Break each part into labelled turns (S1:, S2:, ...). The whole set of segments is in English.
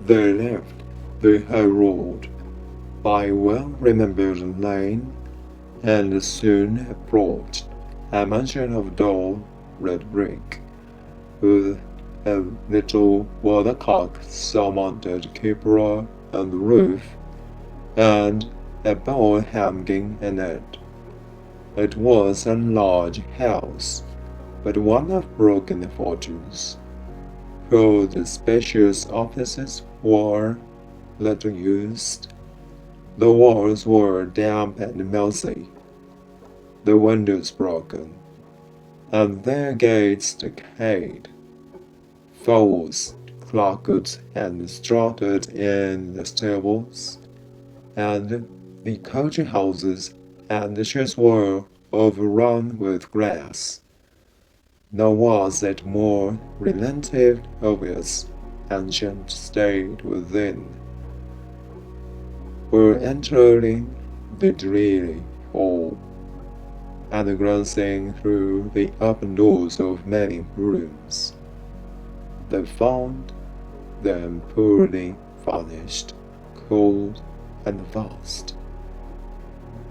S1: They left the high road by a well-remembered lane, and soon approached a mansion of dull red brick, with a little weathercock surmounted cupola on the roof, and a bell hanging in it. It was a large house, but one of broken fortunes, for the spacious offices were little used. The walls were damp and mousy, the windows broken, and their gates decayed. Fowls clucked and strutted in the stables, and the coach houses and the sheds were overrun with grass. Nor was it more relative of its ancient state within. Were entering the dreary hall, and glancing through the open doors of many rooms, they found them poorly furnished, cold, and vast.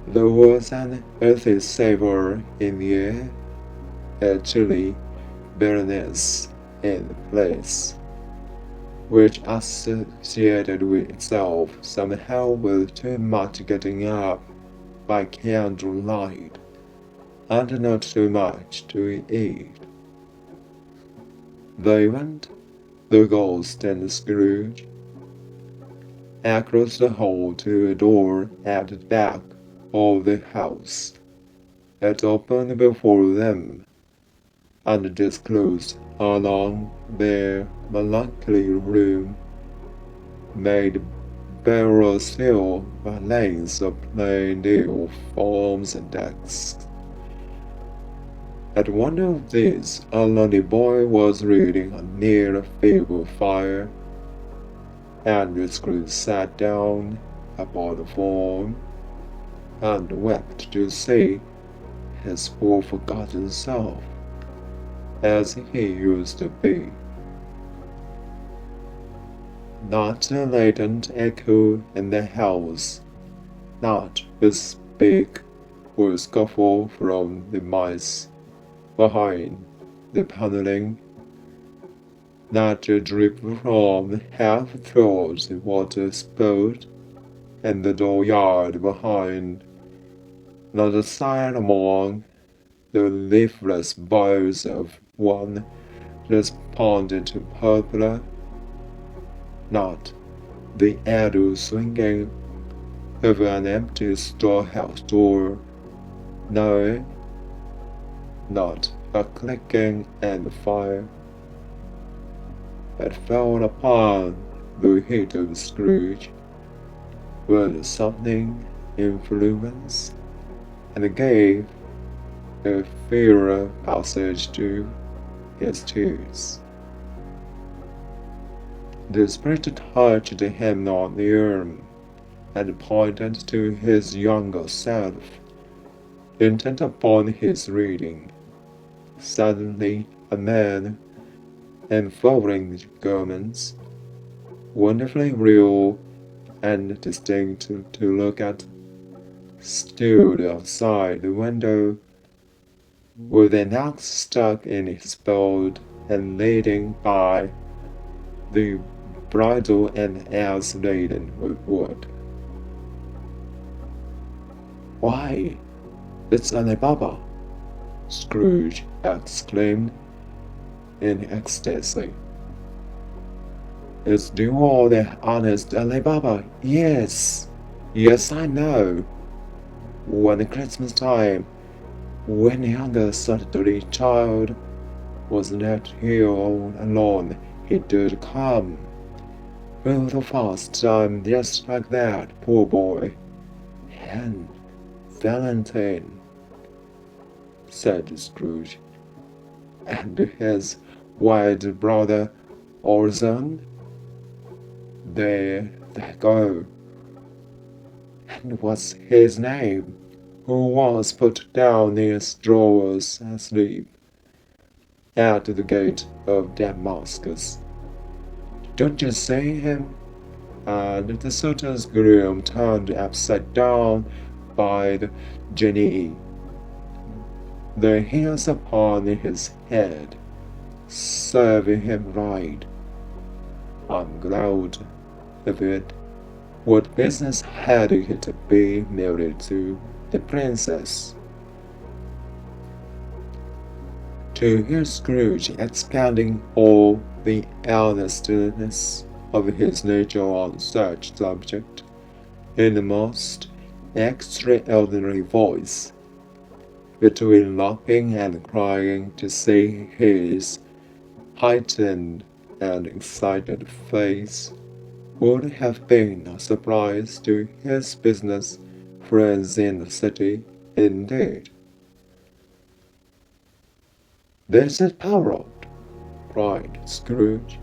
S1: There was an earthy savour in the air, a chilly bitterness in the place, which associated with itself somehow with too much getting up by candlelight, and not too much to eat. They went, the ghost and Scrooge, across the hall to a door at the back of the house. It opened before them, and disclosed a long, bare, melancholy room, made barer still by lanes of plain deal forms and desks. At one of these, a lonely boy was reading near a feeble fire, and Scrooge sat down upon the form, and wept to see his poor forgotten self, as he used to be. Not a latent echo in the house, not a speak or scuffle from the mice behind the paneling, not a drip from half-filled water spout in the dooryard behind, not a sign among the leafless boughs of one despondent poplar, not the idle swinging of an empty storehouse door, no, not a clicking in the fire. It fell upon the heat of Scrooge with something influence, and gave a fairer passage to his tears. The Spirit touched him on the arm, and pointed to his younger self, intent upon his reading. Suddenly a man in flowing garments, wonderfully real and distinct to look at, stood outside the window, with an axe stuck in his belt, and leading by the bridle an ass laden with wood. "Why, it's Ali Baba!" Scrooge exclaimed in ecstasy. "It's the old honest Ali Baba, yes, I know. When Christmas time, when the younger solitary child was left here all alone, he did come. For the first time, just like that, poor boy. And Valentine," said Scrooge, "and his white brother Orson. There they go. And what's his name, who was put down in his drawers asleep at the gate of Damascus? Don't you see him and the sultan's room turned upside down by the genie. The hairs upon his head serving him right. I'm glad of it. What business had he to be married to the princess? To hear Scrooge expanding all the earnestness of his nature on such subject, in the most extraordinary voice, between laughing and crying, to see his heightened and excited face, would have been a surprise to his business friends in the city, indeed. "This is Harold," cried Scrooge.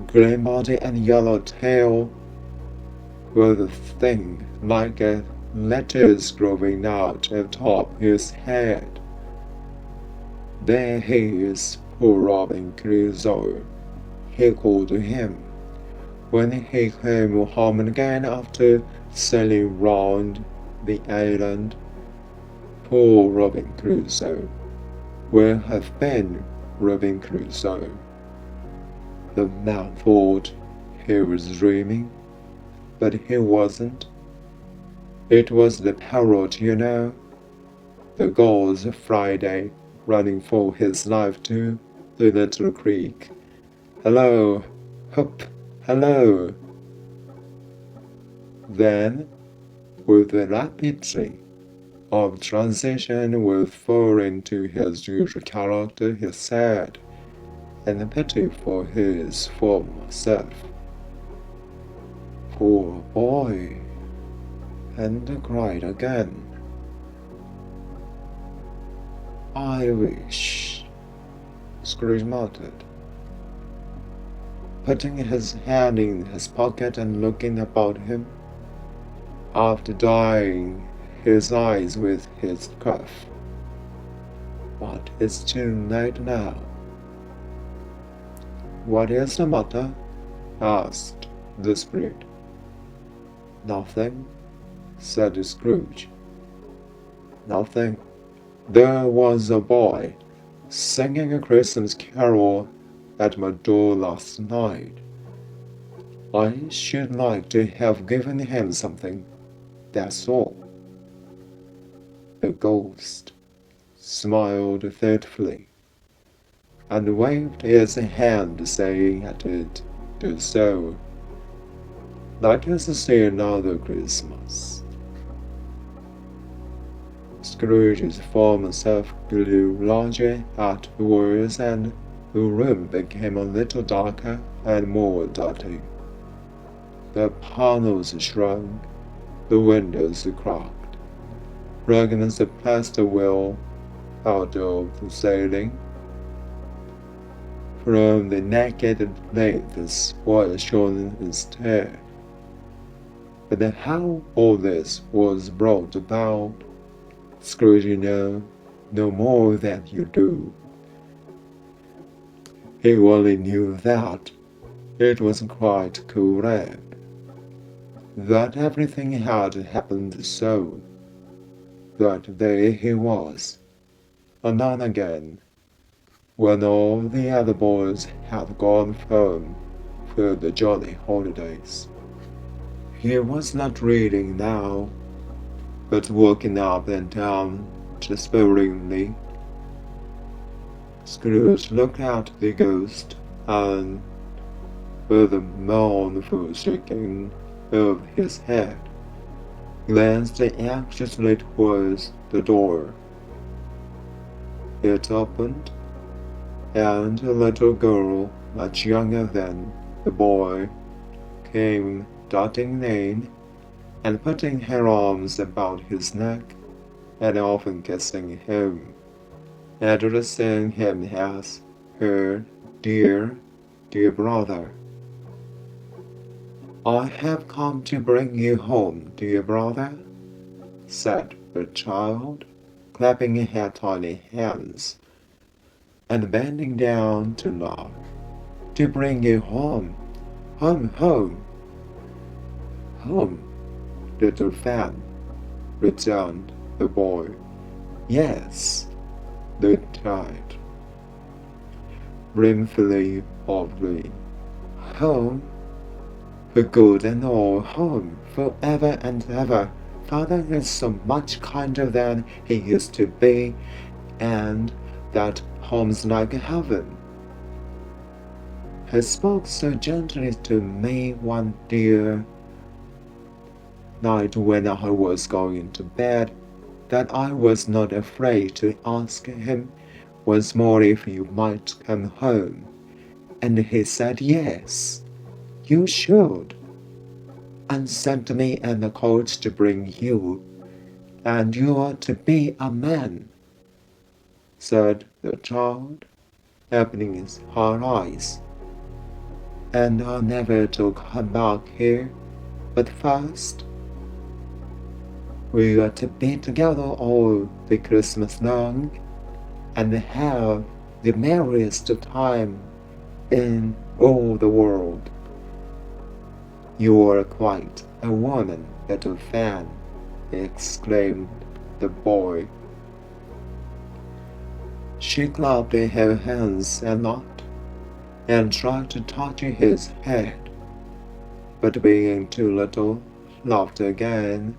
S1: "Green body and yellow tail, with a thing like a lettuce growing out atop his head. There he is, poor Robin Crusoe," he called to him, when he came home again after sailing round the island. "Poor Robin Crusoe. Where have been Robin Crusoe?" The man thought he was dreaming, but he wasn't. It was the parrot, you know, the gauze Friday, running for his life to the little creek. "Hello, hup, hello." Then, with the rapidity of transition was foreign to his usual character, he said, in pity for his former self, "Poor boy," and cried again. "I wish," Scrooge muttered, putting his hand in his pocket and looking about him, after drying his eyes with his cuff. "But it's too late now." "What is the matter?" asked the Sprit. "Nothing," said Scrooge. "Nothing. There was a boy singing a Christmas carol at my door last night. I should like to have given him something, that's all." The ghost smiled thoughtfully, and waved his hand, saying at it to so. "Let us see another Christmas." Scrooge's former self grew larger at the words, and the room became a little darker and more dirty. The panels shrunk, the windows cracked. Fragments of plaster fell out of the ceiling. From the naked plates was shone instead. But how all this was brought about, Scrooge knew no more than you do. He only knew that it was quite correct, that everything had happened so, that there he was, and then again, when all the other boys had gone home for the jolly holidays. He was not reading now, but walking up and down despairingly. Scrooge looked at the ghost, and, with a mournful shaking of his head, glanced anxiously towards the door. It opened, and a little girl, much younger than the boy, came darting in, and putting her arms about his neck, and often kissing him, addressing him as her dear brother. "I have come to bring you home, dear brother," said the child, clapping her tiny hands, and bending down to laugh. "To bring you home, home, home, home, little fan," returned the boy. "Yes," they replied, brimfully of glee. "Home, for good and all, home, forever and ever. Father is so much kinder than he used to be, and that home's like heaven. He spoke so gently to me one dear night when I was going to bed that I was not afraid to ask him once more if you might come home, and he said yes, you should, and sent me and the colt to bring you, and you ought to be a man," said the child, opening his hard eyes. "And I'll never to come back here, but first we got to be together all the Christmas long, and have the merriest time in all the world." "You're quite a woman, little fan," exclaimed the boy. She clapped her hands a lot, and tried to touch his head, but being too little, laughed again,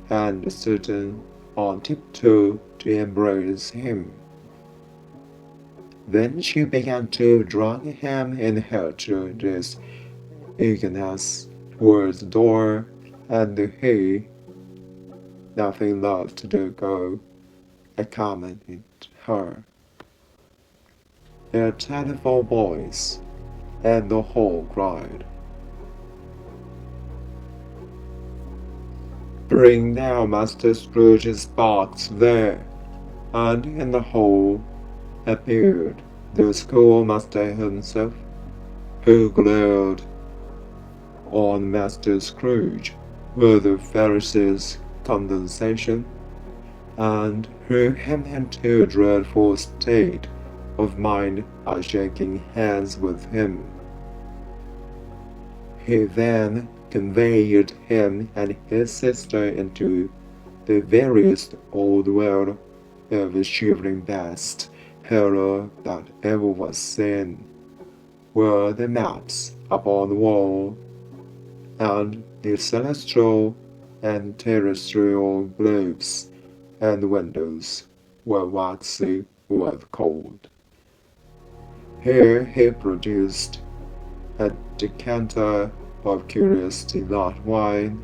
S1: and stood on tiptoe to embrace him. Then she began to drag him in her childish eagerness towards the door, and he, nothing left to go, accompanied her. A telephone voice, and the hall cried, "Bring now Master Scrooge's box there," and in the hall appeared the schoolmaster himself, who glared on Master Scrooge with a Pharisee's condescension, and threw him into a dreadful state of mind by shaking hands with him. He then conveyed him and his sister into the veriest old world of the shivering best horror that ever was seen, where the maps upon the wall, and the celestial and terrestrial globes and windows were waxy with cold. Here he produced a decanter of curiously light wine,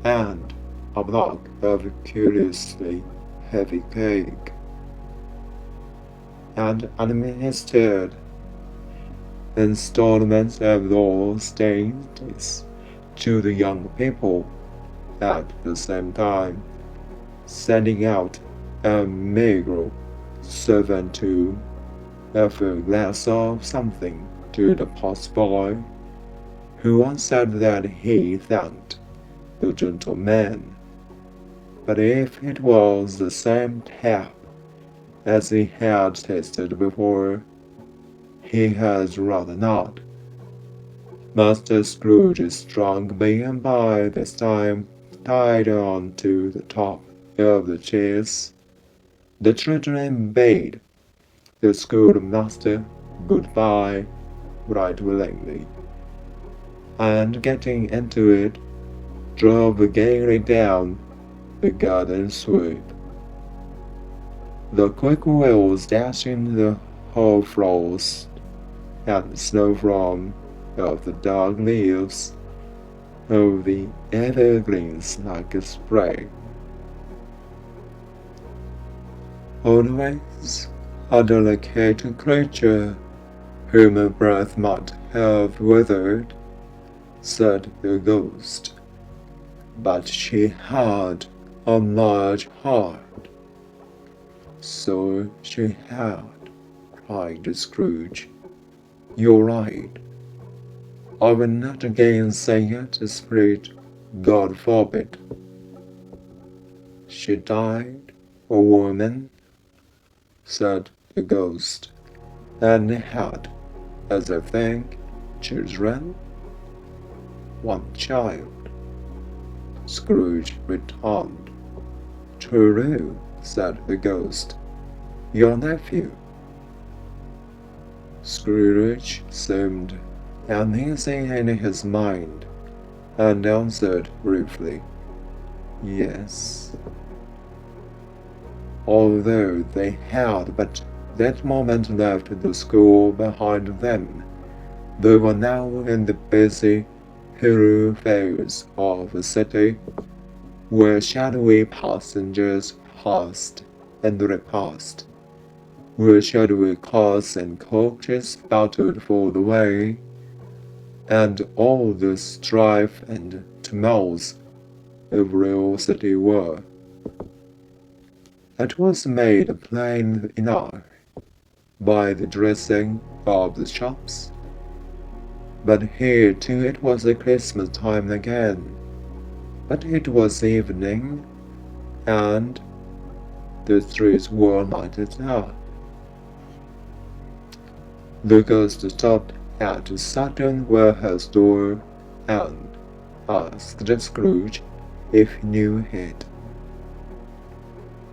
S1: and a block of curiously heavy cake, and administered installments of those dainties to the young people, at the same time sending out a meagre servant to offer a glass of something to the postboy, who answered that he thanked the gentleman, but if it was the same tap as he had tasted before, he had rather not. Master Scrooge's trunk being by this time tied on to the top of the chaise, the children bade the schoolmaster good-bye right willingly, and getting into it, drove gaily down the garden sweep, the quick wheels dashing the hoarfrost and the snow from off the dark leaves of the evergreens like a spray. "Always a delicate creature, whom a breath might have withered," said the ghost, "but she had a large heart." "So she had," cried Scrooge. "You're right. I will not again say it, Sprit, God forbid." "She died, a woman," said the ghost, "and had, as I think, children?" one child. Scrooge returned. True, said the ghost. Your nephew. Scrooge seemed uneasy in his mind, and answered briefly, Yes. Although they had but that moment left the school behind them, they were now in the busy thoroughfares of the city, where shadowy passengers passed and repassed, where shadowy cars and coaches battled for the way, and all the strife and tumults of real city were. It was made plain enough by the dressing of the shops, but here too it was Christmas time again. But it was evening, and the streets were lighted up. The ghost stopped at a certain warehouse door and asked Scrooge if he knew it.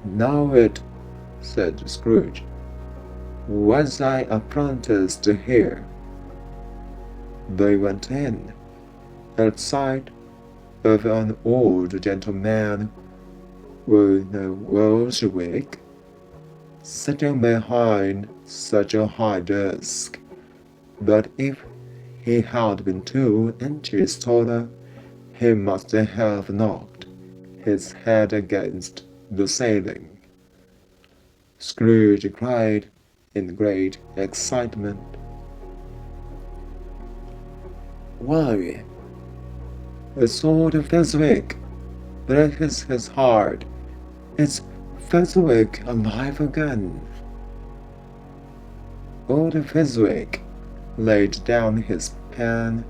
S1: Know it, said Scrooge. Was I apprenticed here? They went in. At sight of an old gentleman with a Welsh wig, sitting behind such a high desk that if he had been 2 inches taller, he must have knocked his head against the ceiling. Scrooge cried in great excitement, Why, it's old Fezziwig! Bless his heart! It's Fezziwig alive again! Old Fezziwig laid down his pen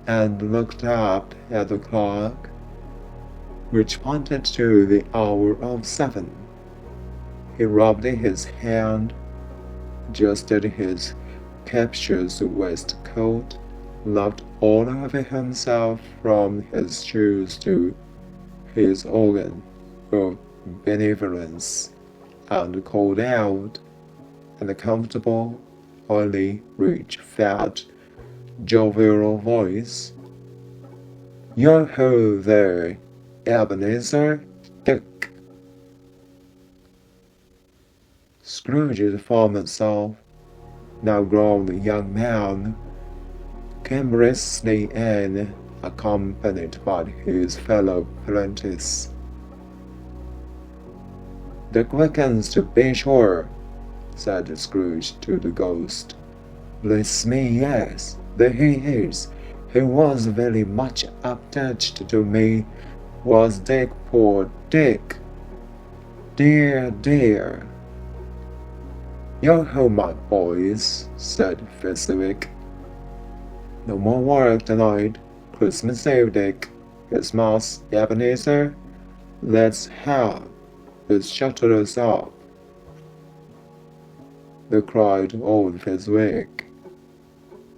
S1: and looked up at the clock, which pointed to the hour of 7. He rubbed his hand, adjusted his capacious waistcoat, looked all over himself from his shoes to his organ of benevolence, and called out in a comfortable, oily, rich, fat, jovial voice, Yo-ho there, Ebenezer, Dick. Scrooge's former self, now grown young man, came briskly in, accompanied by his fellow apprentice. The quickens to be sure, said Scrooge to the ghost. Bless me, yes, there he is. He was very much attached to me, was Dick, poor Dick. Dear, dear. Yo-ho, my boys, said Fezziwig. No more work tonight. Christmas Eve, Dick. Christmas, Ebenezer. Let's have the shutters up. They cried old Fezziwig,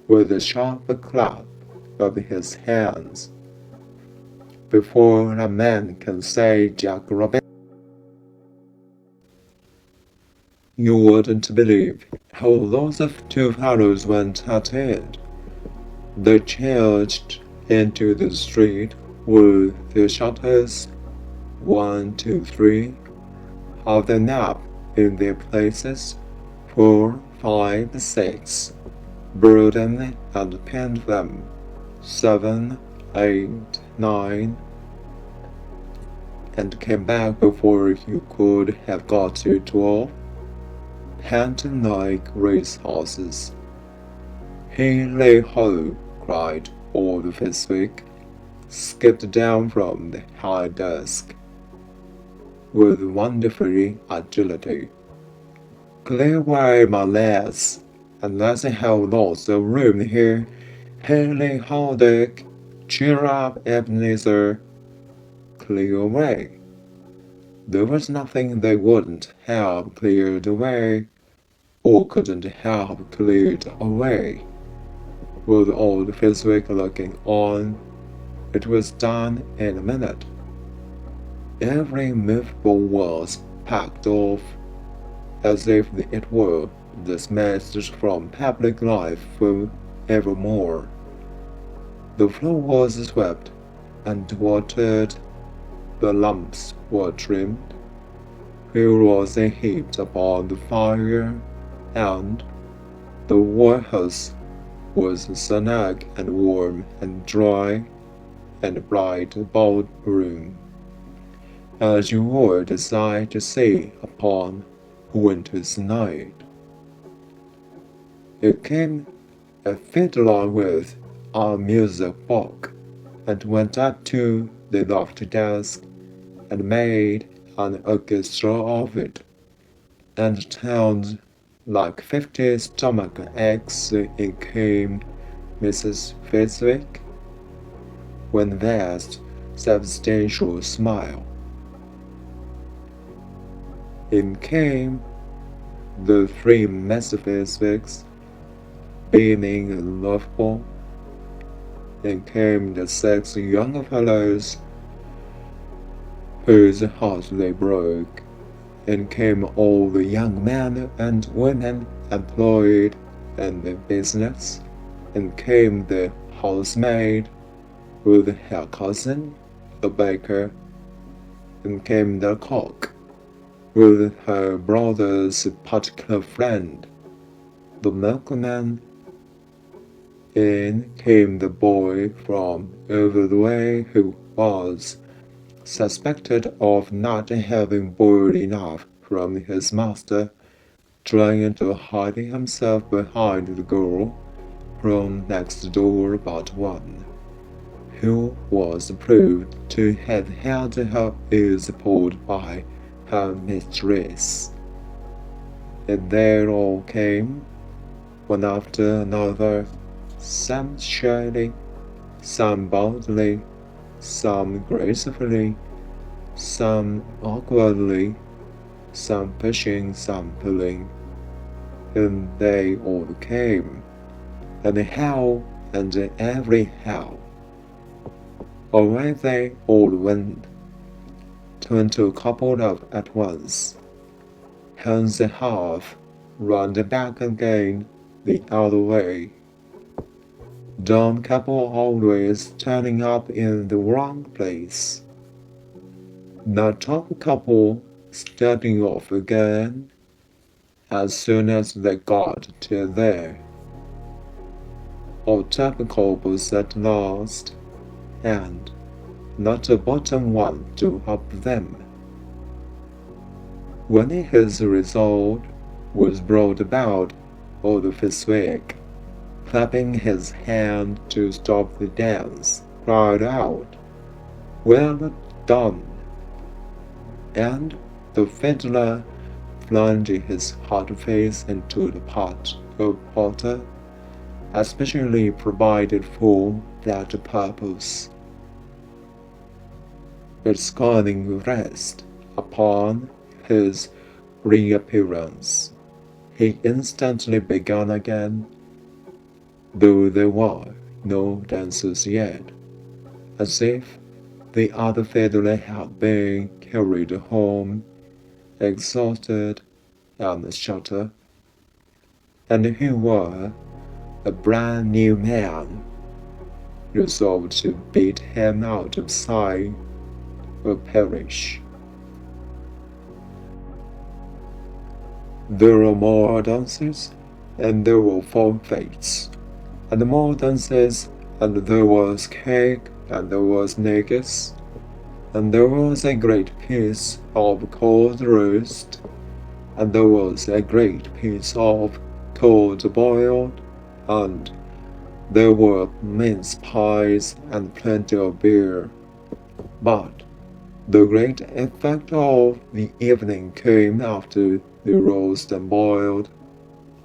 S1: with a sharp clap of his hands. Before a man can say Jack Robinson, you wouldn't believe how those 2 fellows went at it. They charged into the street with the shutters 1, 2, 3 of the knob in their places, 4, 5, 6, blew them and pinned them, 7, 8, 9, and came back before you could have got to 12, panting like racehorses. Hey-lay-ho, cried old Fezziwig, skipped down from the high desk with wonderful agility. Clear away, my lads, unless I have lots of room here. Hey-lay-ho, Dick, cheer up, Ebenezer. Clear away. There was nothing they wouldn't have cleared away, or couldn't have cleared away, with old Fezziwig looking on It was done in a minute. Every movable was packed off, as if it were dismissed from public life for evermore. The floor was swept and watered, the lamps were trimmed, fuel was heaped upon the fire, and the warehouse was snug and warm and dry and bright ballroom, as you would desire to see upon a winter's night. It came a fiddler with a music book, and went up to the loft desk, and made an orchestra of it, and tuned like 50 stomach aches. In came Mrs. Fezziwig, with that substantial smile. In came the three Mrs. Fezziwigs, beaming and lovable. In came the 6 young fellows whose hearts they broke. In came all the young men and women employed in the business. In came the housemaid with her cousin, the baker. In came the cook with her brother's particular friend, the milkman. In came the boy from over the way who was suspected of not having boiled enough from his master, trying to hide himself behind the girl from next door but one, who was proved to have had her ears pulled by her mistress. And they all came, one after another, some shyly, some boldly, some gracefully, some awkwardly, some pushing, some pulling, and they all came, and how and every how. Away they all went, 20 coupled up at once, hands half, round back again the other way. Dumb couple always turning up in the wrong place. The top couple starting off again as soon as they got to there. All top couples at last, and not a bottom one to help them. When his result was brought about, old Fezziwig, clapping his hand to stop the dance, cried out, "Well done!" And the fiddler plunged his hot face into the pot of porter, especially provided for that purpose. Its scolding rest upon his reappearance, he instantly began again, though there were no dancers yet, as if the other fiddler had been carried home, exhausted and shut, and he were a brand new man, resolved to beat him out of sight or perish. There were more dances, and there were forfeits, and more dances, and there was cake, and there was negus, and there was a great piece of cold roast, and there was a great piece of cold boiled, and there were mince pies and plenty of beer. But the great effect of the evening came after the roast and boiled,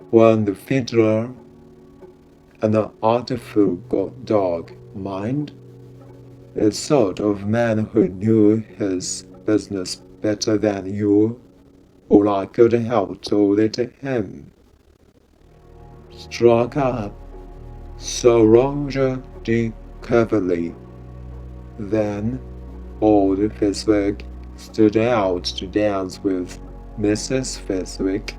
S1: when the fiddler, an artful dog, mind, a sort of man who knew his business better than you, or I could have told it to him, struck up Sir Roger de Coverley, Then old Fezwick stood out to dance with Mrs. Fezwick,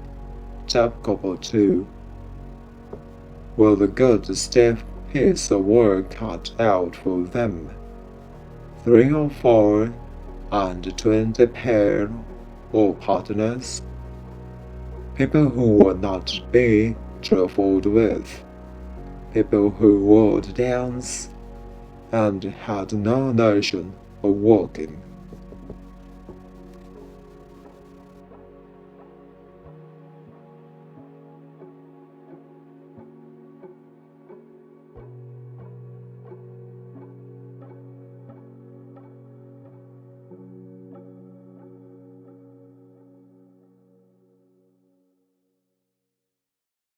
S1: tough couple too, with a good stiff piece of work cut out for them. 3 or 4 and 20 pair of partners, people who would not be trifled with, people who would dance and had no notion of walking.